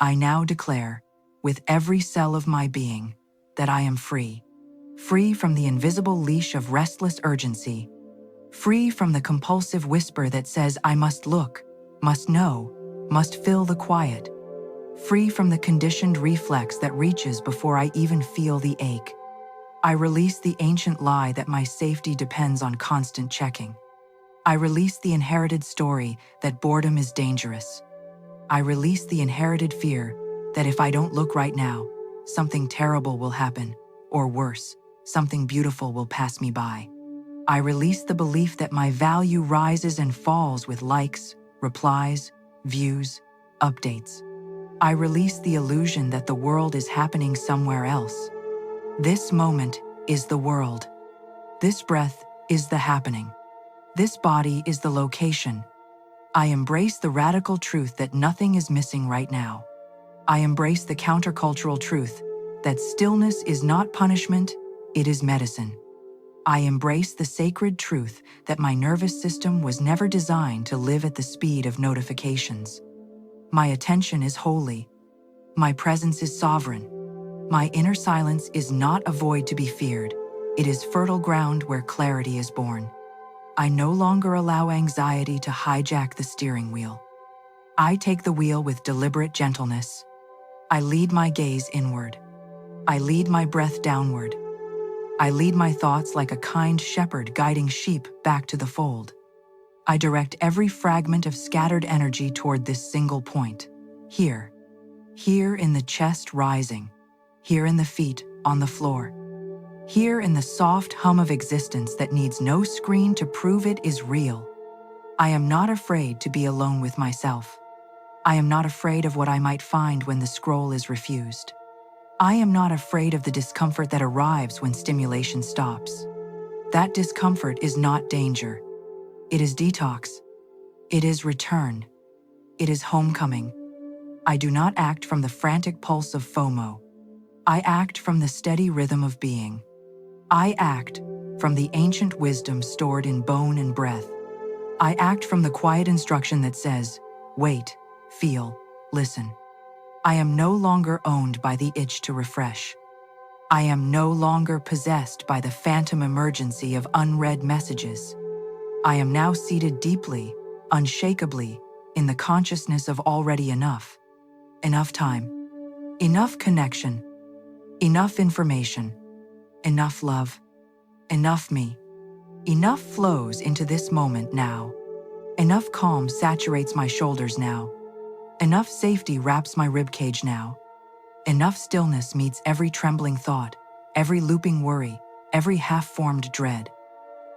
I now declare, with every cell of my being, that I am free. Free from the invisible leash of restless urgency. Free from the compulsive whisper that says I must look, must know, must fill the quiet. Free from the conditioned reflex that reaches before I even feel the ache. I release the ancient lie that my safety depends on constant checking. I release the inherited story that boredom is dangerous. I release the inherited fear that if I don't look right now, something terrible will happen, or worse, something beautiful will pass me by. I release the belief that my value rises and falls with likes, replies, views, updates. I release the illusion that the world is happening somewhere else. This moment is the world. This breath is the happening. This body is the location. I embrace the radical truth that nothing is missing right now. I embrace the countercultural truth that stillness is not punishment, it is medicine. I embrace the sacred truth that my nervous system was never designed to live at the speed of notifications. My attention is holy. My presence is sovereign. My inner silence is not a void to be feared. It is fertile ground where clarity is born. I no longer allow anxiety to hijack the steering wheel. I take the wheel with deliberate gentleness. I lead my gaze inward. I lead my breath downward. I lead my thoughts like a kind shepherd guiding sheep back to the fold. I direct every fragment of scattered energy toward this single point. Here. Here in the chest rising. Here in the feet on the floor. Here in the soft hum of existence that needs no screen to prove it is real. I am not afraid to be alone with myself. I am not afraid of what I might find when the scroll is refused. I am not afraid of the discomfort that arrives when stimulation stops. That discomfort is not danger. It is detox. It is return. It is homecoming. I do not act from the frantic pulse of FOMO. I act from the steady rhythm of being. I act from the ancient wisdom stored in bone and breath. I act from the quiet instruction that says, wait, feel, listen. I am no longer owned by the itch to refresh. I am no longer possessed by the phantom emergency of unread messages. I am now seated deeply, unshakably, in the consciousness of already enough. Enough time. Enough connection. Enough information. Enough love. Enough me. Enough flows into this moment now. Enough calm saturates my shoulders now. Enough safety wraps my ribcage now. Enough stillness meets every trembling thought, every looping worry, every half-formed dread.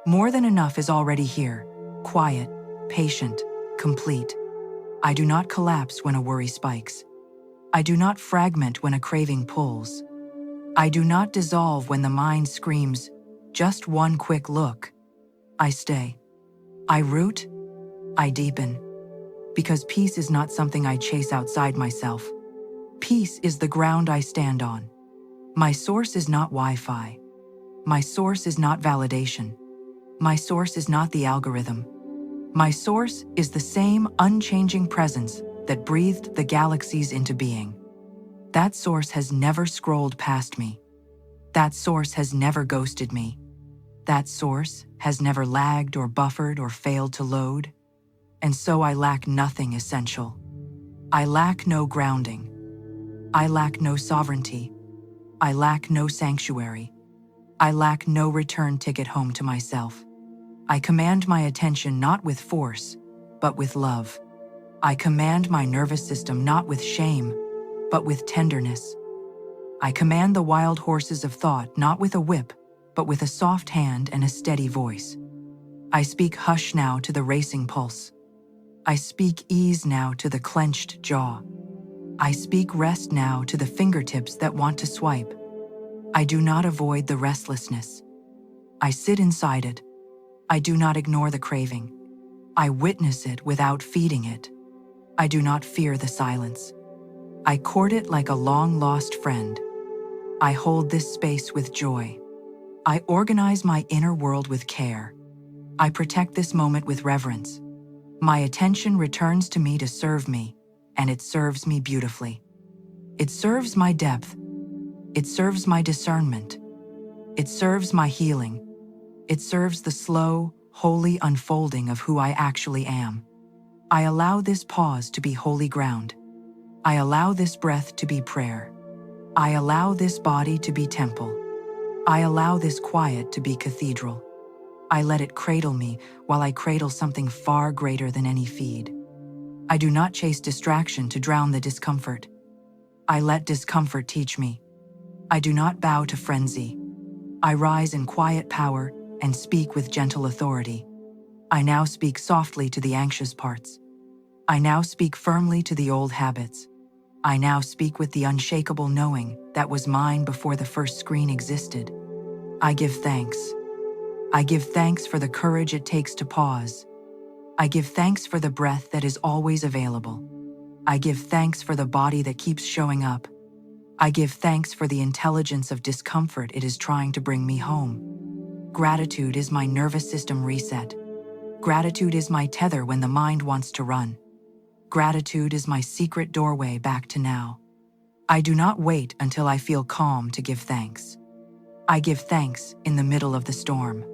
More than enough is already here, quiet, patient, complete. I do not collapse when a worry spikes. I do not fragment when a craving pulls. I do not dissolve when the mind screams, just one quick look. I stay. I root. I deepen. Because peace is not something I chase outside myself. Peace is the ground I stand on. My source is not Wi-Fi. My source is not validation. My source is not the algorithm. My source is the same unchanging presence that breathed the galaxies into being. That source has never scrolled past me. That source has never ghosted me. That source has never lagged or buffered or failed to load. And so I lack nothing essential. I lack no grounding. I lack no sovereignty. I lack no sanctuary. I lack no return ticket home to myself. I command my attention not with force, but with love. I command my nervous system not with shame, but with tenderness. I command the wild horses of thought not with a whip, but with a soft hand and a steady voice. I speak hush now to the racing pulse. I speak ease now to the clenched jaw. I speak rest now to the fingertips that want to swipe. I do not avoid the restlessness. I sit inside it. I do not ignore the craving. I witness it without feeding it. I do not fear the silence. I court it like a long-lost friend. I hold this space with joy. I organize my inner world with care. I protect this moment with reverence. My attention returns to me to serve me, and it serves me beautifully. It serves my depth. It serves my discernment. It serves my healing. It serves the slow, holy unfolding of who I actually am. I allow this pause to be holy ground. I allow this breath to be prayer. I allow this body to be temple. I allow this quiet to be cathedral. I let it cradle me while I cradle something far greater than any feed. I do not chase distraction to drown the discomfort. I let discomfort teach me. I do not bow to frenzy. I rise in quiet power and speak with gentle authority. I now speak softly to the anxious parts. I now speak firmly to the old habits. I now speak with the unshakable knowing that was mine before the first screen existed. I give thanks. I give thanks for the courage it takes to pause. I give thanks for the breath that is always available. I give thanks for the body that keeps showing up. I give thanks for the intelligence of discomfort it is trying to bring me home. Gratitude is my nervous system reset. Gratitude is my tether when the mind wants to run. Gratitude is my secret doorway back to now. I do not wait until I feel calm to give thanks. I give thanks in the middle of the storm.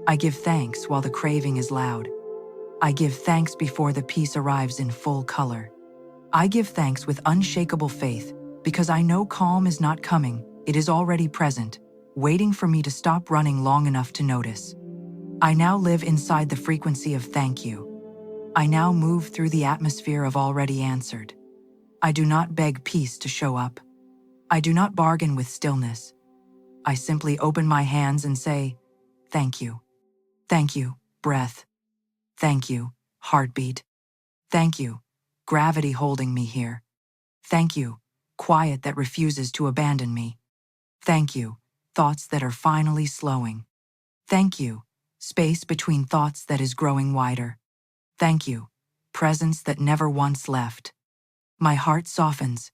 I give thanks while the craving is loud. I give thanks before the peace arrives in full color. I give thanks with unshakable faith because I know calm is not coming, it is already present, waiting for me to stop running long enough to notice. I now live inside the frequency of thank you. I now move through the atmosphere of already answered. I do not beg peace to show up. I do not bargain with stillness. I simply open my hands and say, thank you. Thank you, breath. Thank you, heartbeat. Thank you, gravity holding me here. Thank you, quiet that refuses to abandon me. Thank you, thoughts that are finally slowing. Thank you, space between thoughts that is growing wider. Thank you, presence that never once left. My heart softens.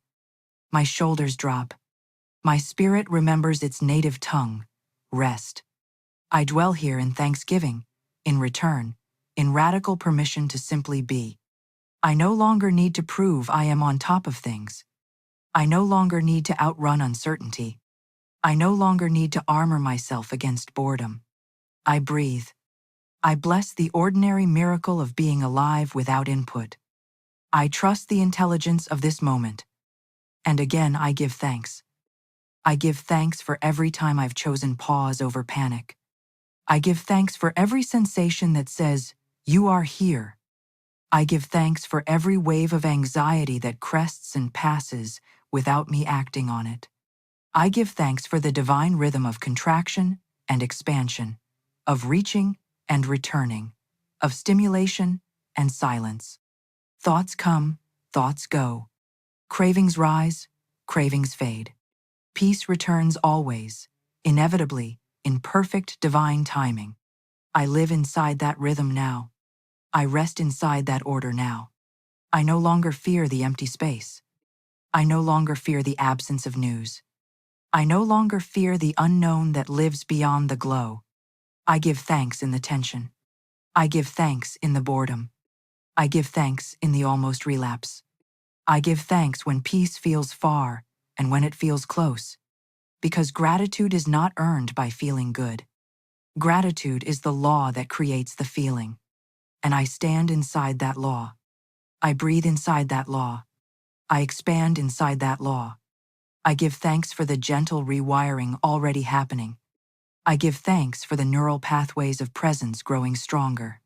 My shoulders drop. My spirit remembers its native tongue, rest. I dwell here in thanksgiving, in return, in radical permission to simply be. I no longer need to prove I am on top of things. I no longer need to outrun uncertainty. I no longer need to armor myself against boredom. I breathe. I bless the ordinary miracle of being alive without input. I trust the intelligence of this moment. And again, I give thanks. I give thanks for every time I've chosen pause over panic. I give thanks for every sensation that says, you are here. I give thanks for every wave of anxiety that crests and passes without me acting on it. I give thanks for the divine rhythm of contraction and expansion, of reaching and returning, of stimulation and silence. Thoughts come, thoughts go. Cravings rise, cravings fade. Peace returns always, inevitably, in perfect divine timing. I live inside that rhythm now. I rest inside that order now. I no longer fear the empty space. I no longer fear the absence of news. I no longer fear the unknown that lives beyond the glow. I give thanks in the tension. I give thanks in the boredom. I give thanks in the almost relapse. I give thanks when peace feels far and when it feels close. Because gratitude is not earned by feeling good. Gratitude is the law that creates the feeling. And I stand inside that law. I breathe inside that law. I expand inside that law. I give thanks for the gentle rewiring already happening. I give thanks for the neural pathways of presence growing stronger.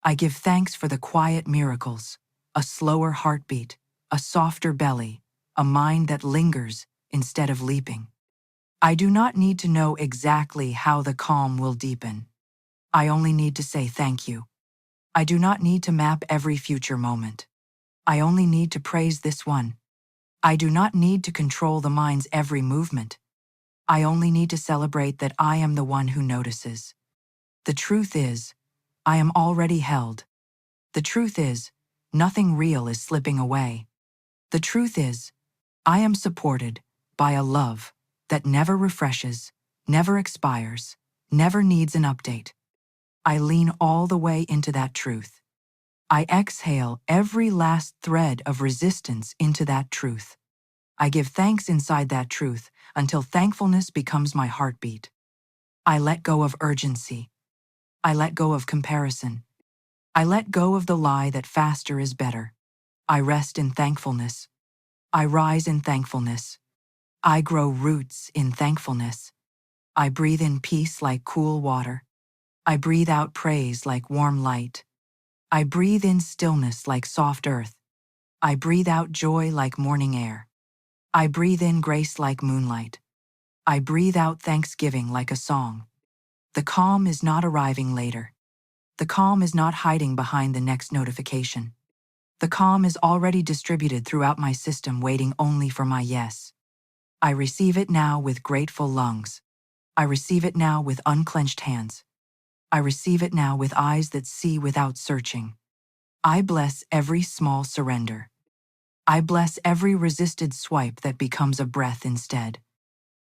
I give thanks for the quiet miracles, a slower heartbeat, a softer belly, a mind that lingers instead of leaping. I do not need to know exactly how the calm will deepen. I only need to say thank you. I do not need to map every future moment. I only need to praise this one. I do not need to control the mind's every movement. I only need to celebrate that I am the one who notices. The truth is, I am already held. The truth is, nothing real is slipping away. The truth is, I am supported by a love that never refreshes, never expires, never needs an update. I lean all the way into that truth. I exhale every last thread of resistance into that truth. I give thanks inside that truth until thankfulness becomes my heartbeat. I let go of urgency. I let go of comparison. I let go of the lie that faster is better. I rest in thankfulness. I rise in thankfulness. I grow roots in thankfulness. I breathe in peace like cool water. I breathe out praise like warm light. I breathe in stillness like soft earth. I breathe out joy like morning air. I breathe in grace like moonlight. I breathe out thanksgiving like a song. The calm is not arriving later. The calm is not hiding behind the next notification. The calm is already distributed throughout my system, waiting only for my yes. I receive it now with grateful lungs. I receive it now with unclenched hands. I receive it now with eyes that see without searching. I bless every small surrender. I bless every resisted swipe that becomes a breath instead.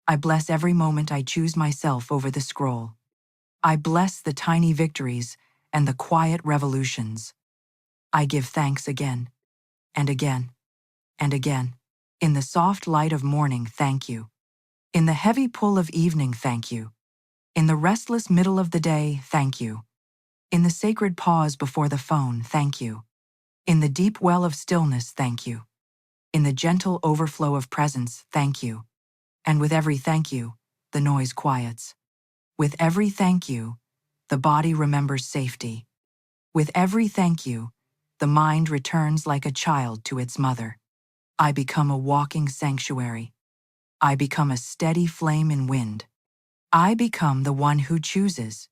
I bless every moment I choose myself over the scroll. I bless the tiny victories and the quiet revolutions. I give thanks again, and again, and again. In the soft light of morning, thank you. In the heavy pull of evening, thank you. In the restless middle of the day, thank you. In the sacred pause before the phone, thank you. In the deep well of stillness, thank you. In the gentle overflow of presence, thank you. And with every thank you, the noise quiets. With every thank you, the body remembers safety. With every thank you, the mind returns like a child to its mother. I become a walking sanctuary. I become a steady flame in wind. I become the one who chooses.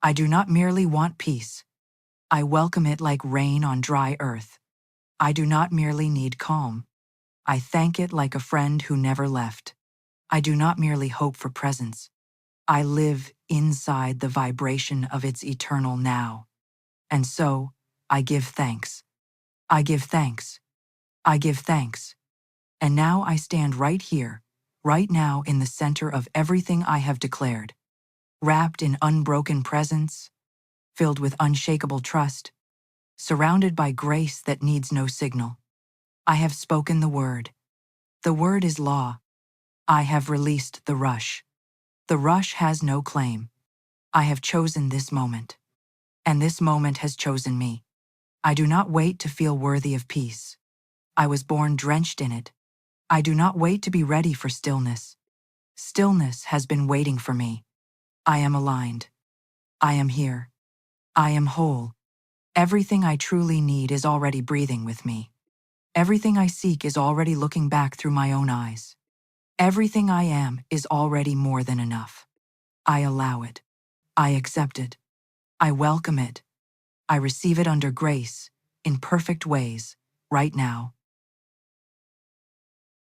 I do not merely want peace. I welcome it like rain on dry earth. I do not merely need calm. I thank it like a friend who never left. I do not merely hope for presence. I live inside the vibration of its eternal now. And so, I give thanks. I give thanks. I give thanks. And now I stand right here, right now in the center of everything I have declared, wrapped in unbroken presence, filled with unshakable trust, surrounded by grace that needs no signal. I have spoken the word. The word is law. I have released the rush. The rush has no claim. I have chosen this moment. And this moment has chosen me. I do not wait to feel worthy of peace. I was born drenched in it. I do not wait to be ready for stillness. Stillness has been waiting for me. I am aligned. I am here. I am whole. Everything I truly need is already breathing with me. Everything I seek is already looking back through my own eyes. Everything I am is already more than enough. I allow it. I accept it. I welcome it. I receive it under grace, in perfect ways, right now.